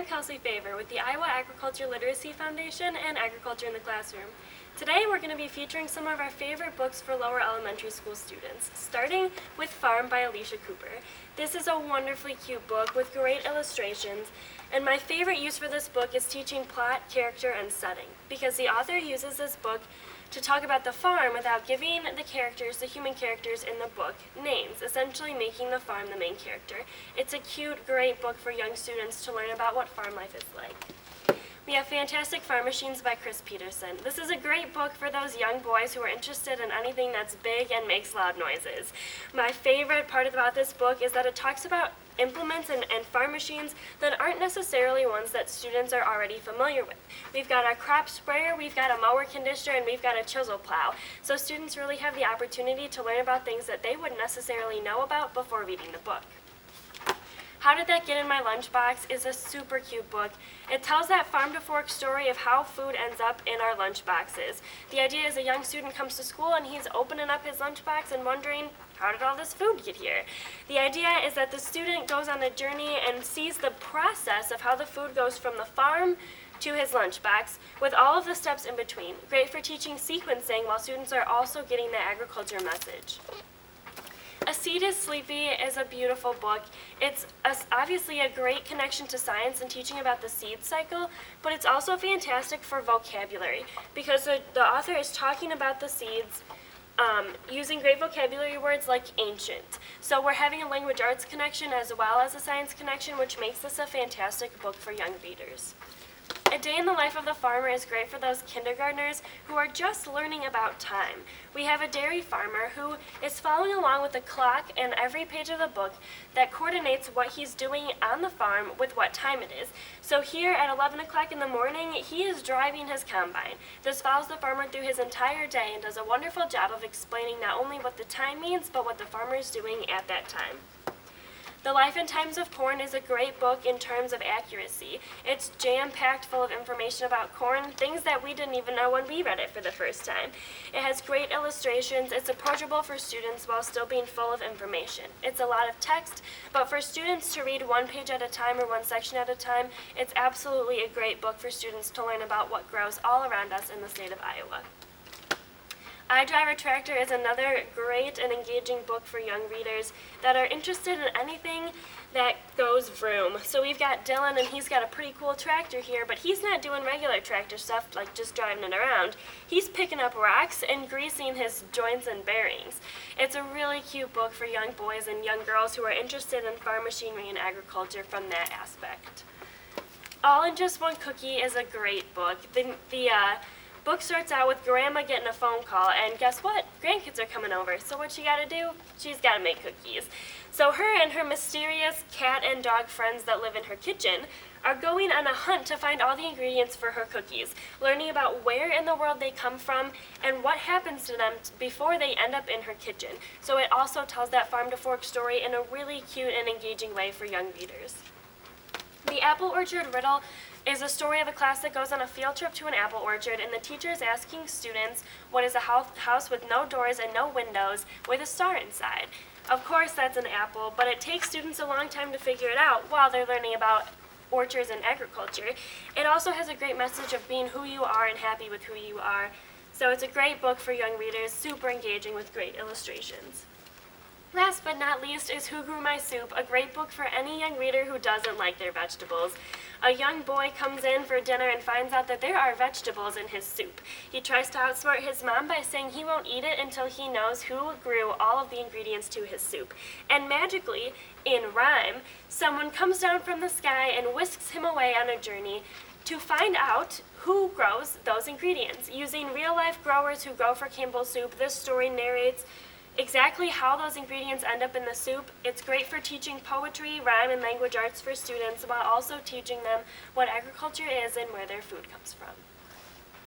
Kelsey Favor with the Iowa Agriculture Literacy Foundation and Agriculture in the Classroom. Today we're going to be featuring some of our favorite books for lower elementary school students, starting with Farm by Alicia Cooper. This is a wonderfully cute book with great illustrations, and my favorite use for this book is teaching plot, character, and setting, because the author uses this book to talk about the farm without giving the characters, the human characters in the book, names, essentially making the farm the main character. It's a cute, great book for young students to learn about what farm life is like. We have Fantastic Farm Machines by Cris Peterson. This is a great book for those young boys who are interested in anything that's big and makes loud noises. My favorite part about this book is that it talks about implements and farm machines that aren't necessarily ones that students are already familiar with. We've got our crop sprayer, we've got a mower conditioner, and we've got a chisel plow. So students really have the opportunity to learn about things that they wouldn't necessarily know about before reading the book. How Did That Get in My Lunchbox is a super cute book. It tells that farm to fork story of how food ends up in our lunchboxes. The idea is a young student comes to school and he's opening up his lunchbox and wondering, how did all this food get here? The idea is that the student goes on a journey and sees the process of how the food goes from the farm to his lunchbox, with all of the steps in between. Great for teaching sequencing while students are also getting the agriculture message. A Seed is Sleepy is a beautiful book. It's obviously a great connection to science and teaching about the seed cycle, but it's also fantastic for vocabulary because the author is talking about the seeds using great vocabulary words like ancient. So we're having a language arts connection as well as a science connection, which makes this a fantastic book for young readers. A Day in the Life of the Farmer is great for those kindergartners who are just learning about time. We have a dairy farmer who is following along with a clock in every page of the book that coordinates what he's doing on the farm with what time it is. So here at 11 o'clock in the morning, he is driving his combine. This follows the farmer through his entire day and does a wonderful job of explaining not only what the time means, but what the farmer is doing at that time. The Life and Times of Corn is a great book in terms of accuracy. It's jam-packed full of information about corn, things that we didn't even know when we read it for the first time. It has great illustrations. It's approachable for students while still being full of information. It's a lot of text, but for students to read one page at a time or one section at a time, it's absolutely a great book for students to learn about what grows all around us in the state of Iowa. I Drive a Tractor is another great and engaging book for young readers that are interested in anything that goes vroom. So we've got Dylan, and he's got a pretty cool tractor here, but he's not doing regular tractor stuff like just driving it around. He's picking up rocks and greasing his joints and bearings. It's a really cute book for young boys and young girls who are interested in farm machinery and agriculture from that aspect. All in Just One Cookie is a great book. The book starts out with Grandma getting a phone call, and guess what? Grandkids are coming over. So what she got to do? She's got to make cookies. So her and her mysterious cat and dog friends that live in her kitchen are going on a hunt to find all the ingredients for her cookies, learning about where in the world they come from and what happens to them before they end up in her kitchen. So it also tells that farm to fork story in a really cute and engaging way for young readers. The Apple Orchard Riddle is a story of a class that goes on a field trip to an apple orchard, and the teacher is asking students what is a house with no doors and no windows with a star inside. Of course that's an apple, but it takes students a long time to figure it out while they're learning about orchards and agriculture. It also has a great message of being who you are and happy with who you are. So it's a great book for young readers, super engaging with great illustrations. Last but not least is Who Grew My Soup, a great book for any young reader who doesn't like their vegetables. A young boy comes in for dinner and finds out that there are vegetables in his soup. He tries to outsmart his mom by saying he won't eat it until he knows who grew all of the ingredients to his soup. And magically, in rhyme, someone comes down from the sky and whisks him away on a journey to find out who grows those ingredients. Using real-life growers who grow for Campbell's soup, this story narrates exactly how those ingredients end up in the soup. It's great for teaching poetry, rhyme, and language arts for students while also teaching them what agriculture is and where their food comes from.